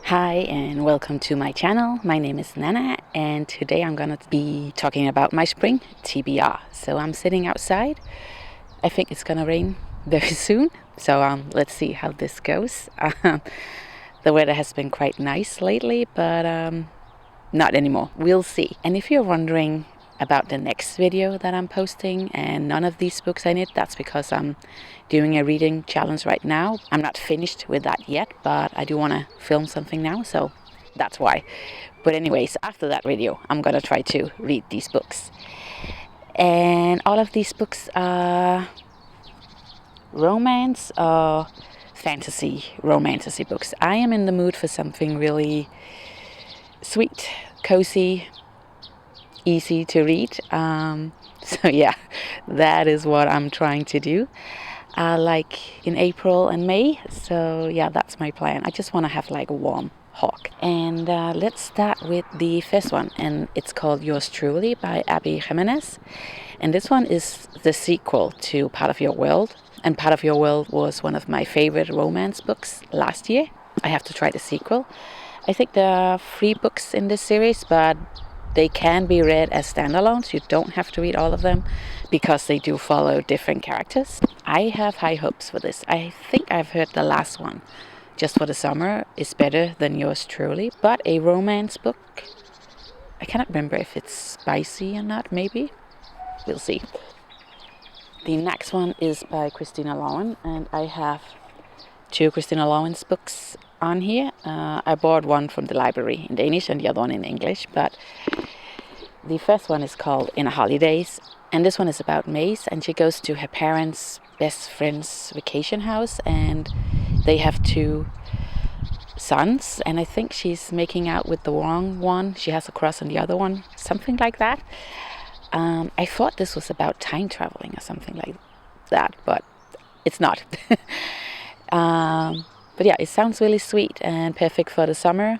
Hi and welcome to my channel. My name is Nana and today I'm gonna be talking about my spring TBR. So I'm sitting outside. I think it's gonna rain very soon. So let's see how this goes. The weather has been quite nice lately, but not anymore. We'll see. And if you're wondering about the next video that I'm posting and none of these books in it, that's because I'm doing a reading challenge right now. I'm not finished with that yet, but I do want to film something now, so that's why. But anyways, after that video, I'm gonna try to read these books. And all of these books are romance or fantasy, romantasy books. I am in the mood for something really sweet, cozy, easy to read. So yeah, that is what I'm trying to do. Like in April and May. So yeah, that's my plan. I just want to have like a warm hawk. And let's start with the first one, and it's called Yours Truly by Abby Jimenez. And this one is the sequel to Part of Your World. And Part of Your World was one of my favorite romance books last year. I have to try the sequel. I think there are 3 books in this series, but they can be read as standalones. You don't have to read all of them because they do follow different characters. I have high hopes for this. I think I've heard the last one, Just for the Summer, is better than Yours Truly. But a romance book, I cannot remember if it's spicy or not, maybe. We'll see. The next one is by Christina Lman, and I have 2 Christina Lman's books on here. I bought one from the library in Danish and the other one in English, but the first one is called In a Holidaze, and this one is about Maze, and she goes to her parents' best friend's vacation house, and they have 2 sons, and I think she's making out with the wrong one. She has a crush on the other one, something like that. I thought this was about time traveling or something like that, but it's not. But yeah, it sounds really sweet and perfect for the summer,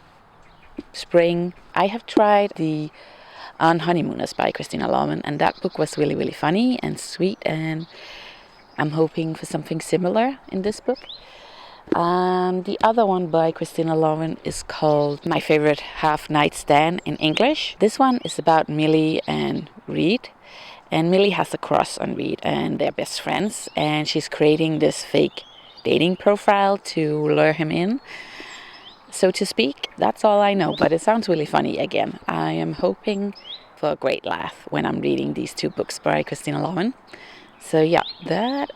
spring. I have tried the On Honeymooners by Christina Lman, and that book was really, really funny and sweet, and I'm hoping for something similar in this book. The other one by Christina Lman is called My Favorite Half Night Stand in English. This one is about Millie and Reed. And Millie has a crush on Reed and they're best friends, and she's creating this fake dating profile to lure him in, so to speak. That's all I know, but it sounds really funny again. I am hoping for a great laugh when I'm reading these 2 books by Christina Lman. So yeah, that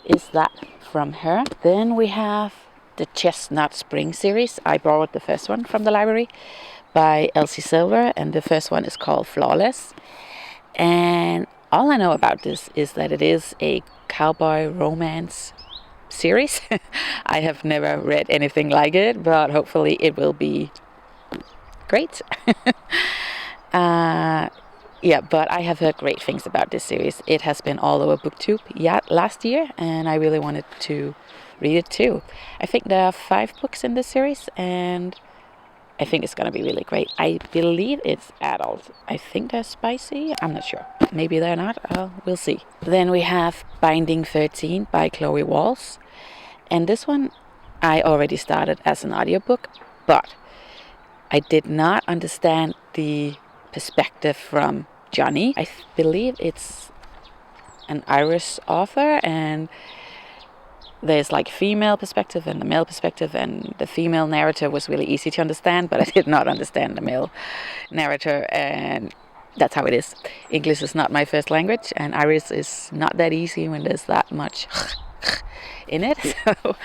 is that from her. Then we have the Chestnut Spring series. I borrowed the first one from the library by Elsie Silver, and the first one is called Flawless. And all I know about this is that it is a cowboy romance series. I have never read anything like it, but hopefully it will be great. Yeah, but I have heard great things about this series. It has been all over BookTube last year, and I really wanted to read it too. I think there are 5 books in this series, and I think it's gonna be really great. I believe it's adult. I think they're spicy. I'm not sure. Maybe they're not. We'll see. Then we have Binding 13 by Chloe Walsh. And this one I already started as an audiobook, but I did not understand the perspective from Johnny. I believe it's an Irish author, and there's like female perspective and the male perspective, and the female narrator was really easy to understand, but I did not understand the male narrator, and that's how it is. English is not my first language, and Irish is not that easy when there's that much in it. So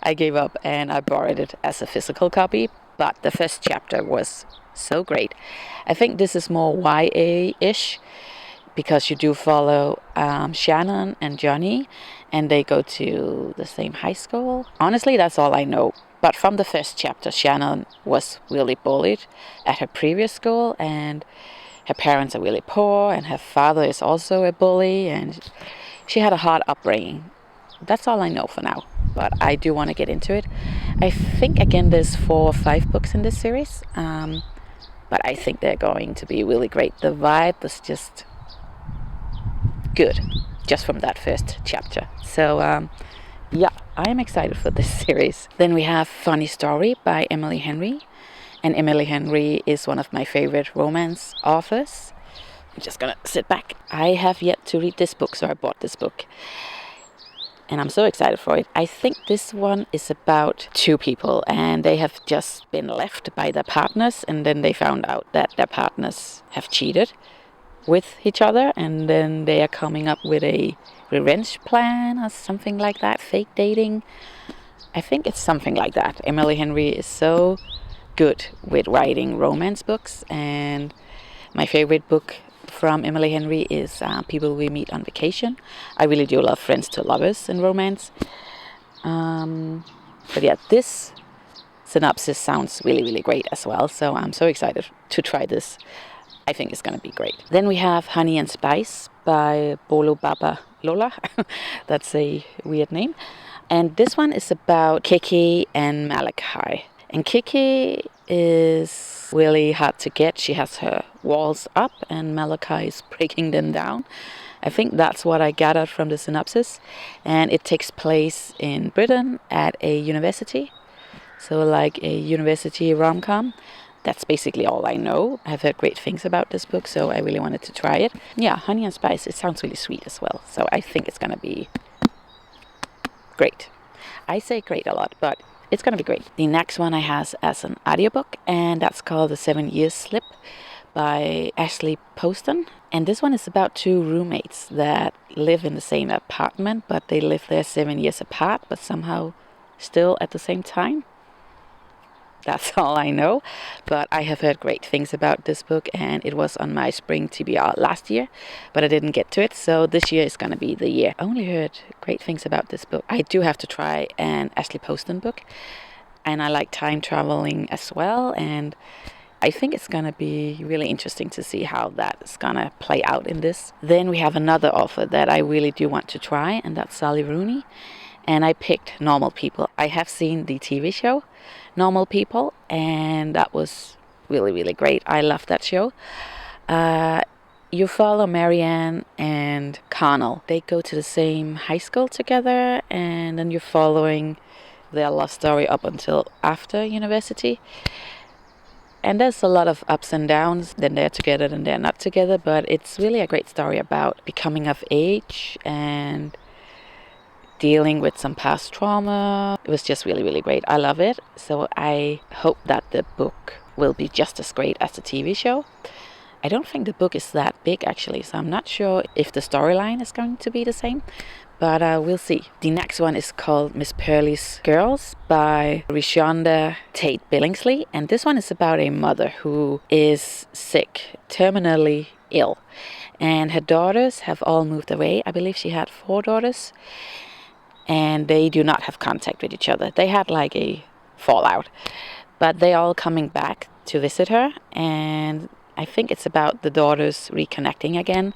I gave up and I borrowed it as a physical copy, but the first chapter was so great. I think this is more YA-ish because you do follow Shannon and Johnny, and they go to the same high school. Honestly, that's all I know. But from the first chapter, Shannon was really bullied at her previous school, and her parents are really poor, and her father is also a bully, and she had a hard upbringing. That's all I know for now, but I do want to get into it. I think, again, there's 4 or 5 books in this series, but I think they're going to be really great. The vibe was just good, just from that first chapter. So yeah, I am excited for this series. Then we have Funny Story by Emily Henry. And Emily Henry is one of my favorite romance authors. I'm just gonna sit back. I have yet to read this book, so I bought this book. And I'm so excited for it. I think this one is about two people, and they have just been left by their partners, and then they found out that their partners have cheated with each other, and then they are coming up with a revenge plan or something like that, fake dating. I think it's something like that. Emily Henry is so good with writing romance books, and my favorite book from Emily Henry is People We Meet on Vacation. I really do love friends to lovers in romance. But yeah, this synopsis sounds really, really great as well. So I'm so excited to try this. I think it's going to be great. Then we have Honey and Spice by Bolu Babalola. That's a weird name. And this one is about Kiki and Malachi. And Kiki is really hard to get. She has her walls up and Malachi is breaking them down. I think that's what I gathered from the synopsis. And it takes place in Britain at a university. So like a university rom-com. That's basically all I know. I've heard great things about this book, so I really wanted to try it. Yeah, Honey and Spice, it sounds really sweet as well. So I think it's going to be great. I say great a lot, but it's going to be great. The next one I have as an audiobook, and that's called The 7 Years Slip by Ashley Poston. And this one is about two roommates that live in the same apartment, but they live there 7 years apart, but somehow still at the same time. That's all I know, but I have heard great things about this book, and it was on my spring TBR last year, but I didn't get to it, so this year is going to be the year. I only heard great things about this book. I do have to try an Ashley Poston book, and I like time traveling as well, and I think it's going to be really interesting to see how that is going to play out in this. Then we have another author that I really do want to try, and that's Sally Rooney. And I picked Normal People. I have seen the TV show, Normal People, and that was really, really great. I love that show. You follow Marianne and Connell. They go to the same high school together, and then you're following their love story up until after university. And there's a lot of ups and downs. Then they're together, then they're not together. But it's really a great story about becoming of age and dealing with some past trauma. It was just really, really great. I love it. So I hope that the book will be just as great as the TV show. I don't think the book is that big actually, so I'm not sure if the storyline is going to be the same, but we'll see. The next one is called Miss Pearly's Girls by ReShonda Tate Billingsley, and this one is about a mother who is sick, terminally ill, and her daughters have all moved away. I believe she had 4 daughters. And they do not have contact with each other. They had like a fallout. But they all coming back to visit her. And I think it's about the daughters reconnecting again.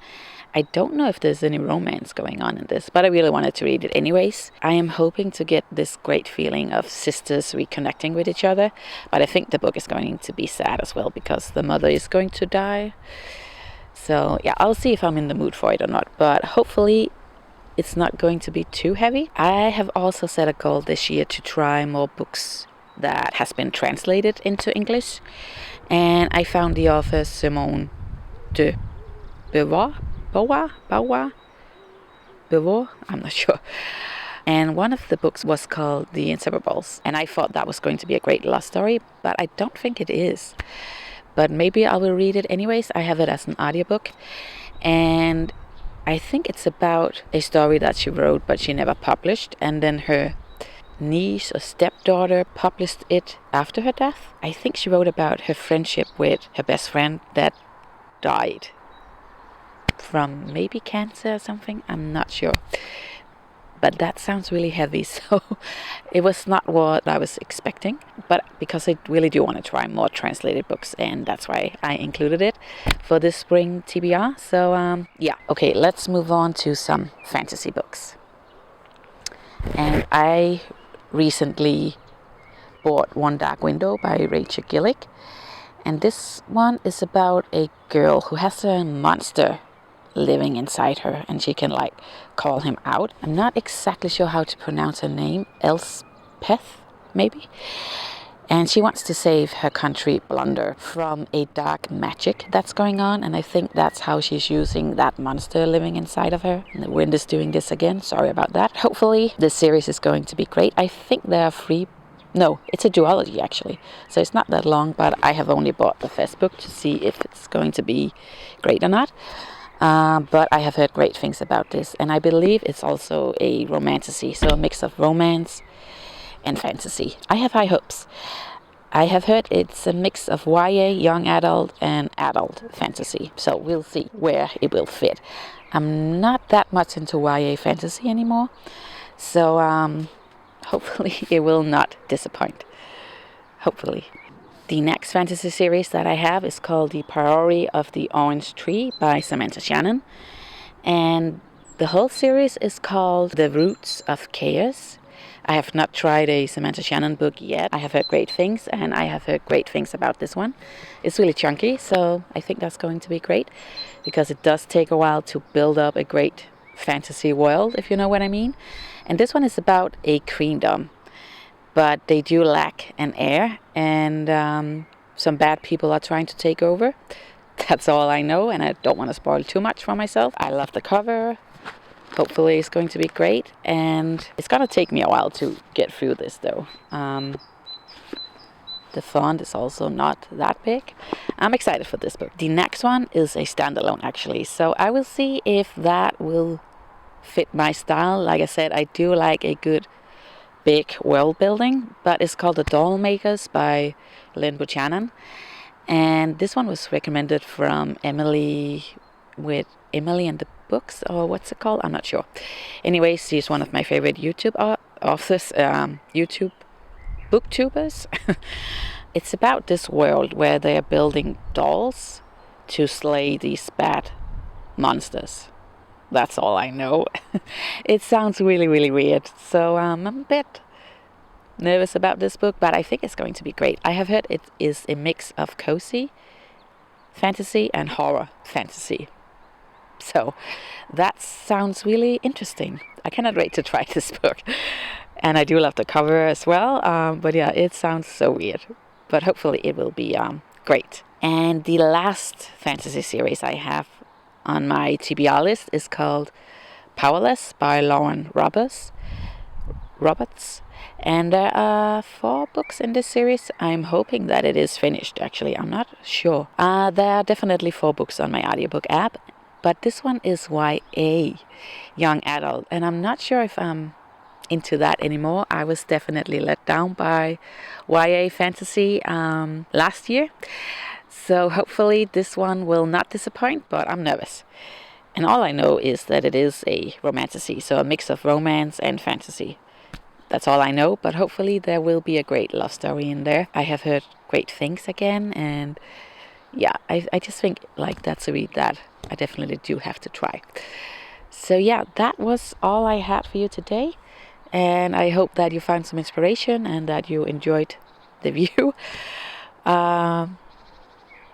I don't know if there's any romance going on in this, but I really wanted to read it anyways. I am hoping to get this great feeling of sisters reconnecting with each other. But I think the book is going to be sad as well because the mother is going to die. So yeah, I'll see if I'm in the mood for it or not. But hopefully it's not going to be too heavy. I have also set a goal this year to try more books that has been translated into English. And I found the author Simone de Beauvoir, I'm not sure. And one of the books was called The Inseparables. And I thought that was going to be a great love story, but I don't think it is. But maybe I will read it anyways. I have it as an audiobook. And I think it's about a story that she wrote but she never published, and then her niece or stepdaughter published it after her death. I think she wrote about her friendship with her best friend that died from maybe cancer or something. I'm not sure. But that sounds really heavy, so it was not what I was expecting. But because I really do want to try more translated books, and that's why I included it for this spring TBR. So yeah, okay, let's move on to some fantasy books. And I recently bought One Dark Window by Rachel Gillig. And this one is about a girl who has a monster living inside her, and she can like call him out. I'm not exactly sure how to pronounce her name. Elspeth, maybe? And she wants to save her country Blunder from a dark magic that's going on. And I think that's how she's using that monster living inside of her. And the wind is doing this again. Sorry about that. Hopefully this series is going to be great. I think there are no, it's a duology actually. So it's not that long, but I have only bought the first book to see if it's going to be great or not. But I have heard great things about this. And I believe it's also a romantasy. So a mix of romance and fantasy. I have high hopes. I have heard it's a mix of YA, young adult, and adult fantasy. So we'll see where it will fit. I'm not that much into YA fantasy anymore. So hopefully it will not disappoint. Hopefully. The next fantasy series that I have is called The Priory of the Orange Tree by Samantha Shannon. And the whole series is called The Roots of Chaos. I have not tried a Samantha Shannon book yet. I have heard great things, and I have heard great things about this one. It's really chunky, so I think that's going to be great, because it does take a while to build up a great fantasy world, if you know what I mean. And this one is about a queendom, but they do lack an heir, and some bad people are trying to take over. That's all I know, and I don't want to spoil too much for myself. I love the cover. Hopefully it's going to be great, and it's going to take me a while to get through this though. The font is also not that big. I'm excited for this book. The next one is a standalone actually, so I will see if that will fit my style. Like I said, I do like a good big world building, but it's called The Dollmakers by Lynn Buchanan, and this one was recommended from Emily with Emily and the Books, or what's it called? I'm not sure. Anyways, she's one of my favorite YouTube authors, YouTube booktubers. It's about this world where they are building dolls to slay these bad monsters. That's all I know. It sounds really, really weird. So I'm a bit nervous about this book, but I think it's going to be great. I have heard it is a mix of cozy fantasy and horror fantasy. So that sounds really interesting. I cannot wait to try this book. And I do love the cover as well. But yeah, it sounds so weird. But hopefully it will be great. And the last fantasy series I have on my TBR list is called Powerless by Lauren Roberts. And there are 4 books in this series. I'm hoping that it is finished, actually. I'm not sure. There are definitely 4 books on my audiobook app. But this one is YA, young adult, and I'm not sure if I'm into that anymore. I was definitely let down by YA fantasy last year. So hopefully this one will not disappoint, but I'm nervous. And all I know is that it is a romantasy, so a mix of romance and fantasy. That's all I know, but hopefully there will be a great love story in there. I have heard great things again, and yeah, I just think like that's a read that I definitely do have to try. So yeah, that was all I had for you today. And I hope that you found some inspiration and that you enjoyed the view. But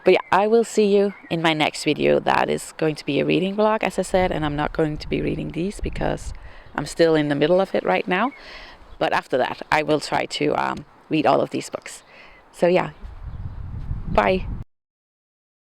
yeah, I will see you in my next video. That is going to be a reading vlog, as I said. And I'm not going to be reading these because I'm still in the middle of it right now. But after that, I will try to read all of these books. So yeah, bye.